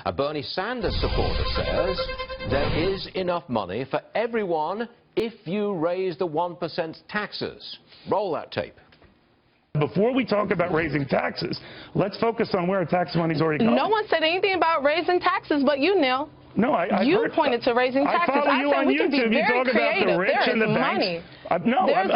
A Bernie Sanders supporter says there is enough money for everyone if you raise the 1% taxes. Roll that tape. Before we talk about raising taxes, let's focus on where our tax money's already going. No one said anything about raising taxes but you, Neil. No, you pointed to raising taxes. I follow you on YouTube. You talk about the rich and the banks. I'm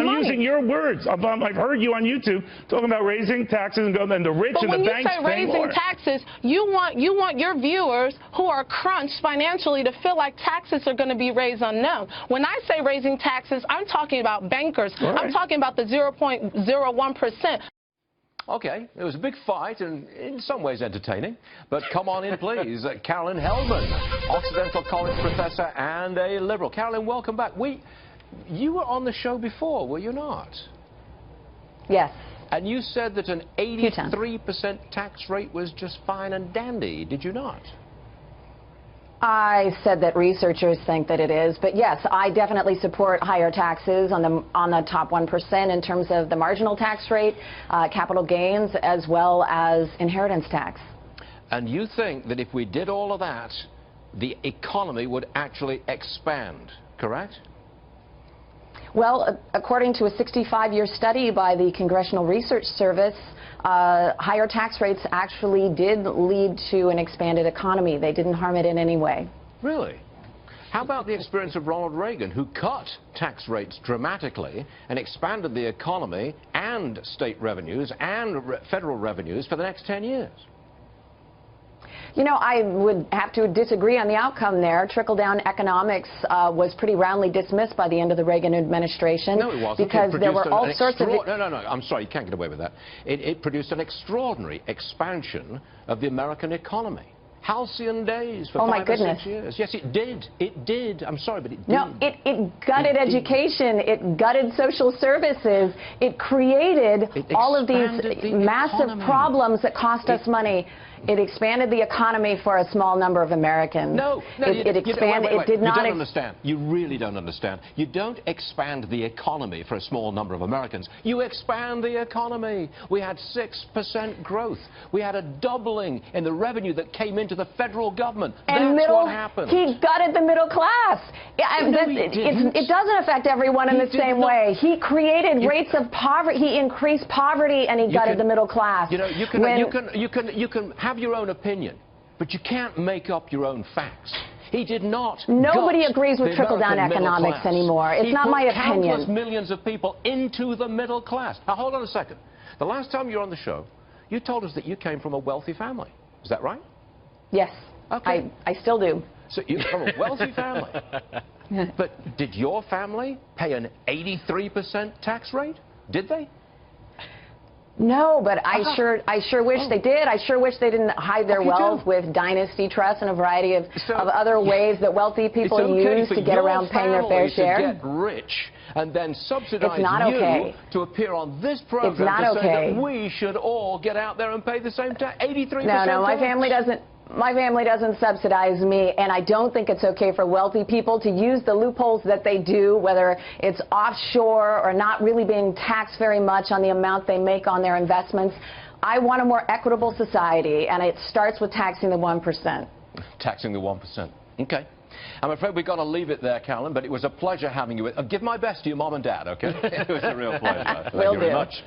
using your words. I've heard you on YouTube talking about raising taxes and the rich and the banks paying more. But when you say raising taxes, you want your viewers who are crunched financially to feel like taxes are going to be raised on them. When I say raising taxes, I'm talking about bankers. Right. I'm talking about the 0.01%. Okay, it was a big fight and in some ways entertaining, but come on in, please. Carolyn Heldman, Occidental College professor and a liberal. Carolyn, welcome back. You were on the show before, were you not? Yes. And you said that an 83% tax rate was just fine and dandy, did you not? I said that researchers think that it is, but yes, I definitely support higher taxes on the top 1% in terms of the marginal tax rate, capital gains, as well as inheritance tax. And you think that if we did all of that, the economy would actually expand, correct? Well, according to a 65-year study by the Congressional Research Service, higher tax rates actually did lead to an expanded economy. They didn't harm it in any way. Really? How about the experience of Ronald Reagan, who cut tax rates dramatically and expanded the economy and state revenues and federal revenues for the next 10 years? You know, I would have to disagree on the outcome there. Trickle-down economics was pretty roundly dismissed by the end of the Reagan administration. No, it wasn't. Because there were all sorts of... No, I'm sorry, you can't get away with that. It produced an extraordinary expansion of the American economy. Halcyon days for 5 or 6 years. Yes, it did. It did. I'm sorry, but it did. No, it gutted education. It gutted social services. It created all of these massive problems that cost us money. It expanded the economy for a small number of Americans. No, it expanded. It did not. You don't understand. You really don't understand. You don't expand the economy for a small number of Americans. You expand the economy. We had 6% growth. We had a doubling in the revenue that came into the federal government. And that's what happened. He gutted the middle class. It doesn't affect everyone in the same way. He created rates of poverty. He increased poverty, and he gutted the middle class. You know, you can have your own opinion, but you can't make up your own facts. He did not. Nobody agrees with trickle-down economics anymore. It's not my opinion. He put countless millions of people into the middle class. Now, hold on a second. The last time you were on the show, you told us that you came from a wealthy family. Is that right? Yes. Okay. I still do. So you're from a wealthy family. But did your family pay an 83% tax rate? Did they? No, but I sure wish they did. I sure wish they didn't hide their wealth with dynasty trusts and a variety of other ways that wealthy people use to get around paying their fair share. To get rich and then subsidize you to appear on this program it's not to say that we should all get out there and pay the same tax, 83%. No, my family doesn't. My family doesn't subsidize me, and I don't think it's okay for wealthy people to use the loopholes that they do, whether it's offshore or not really being taxed very much on the amount they make on their investments. I want a more equitable society, and it starts with taxing the 1%. Taxing the 1%. Okay. I'm afraid we've got to leave it there, Carolyn, but it was a pleasure having you. Give my best to your mom and dad, okay? It was a real pleasure. Thank you very much.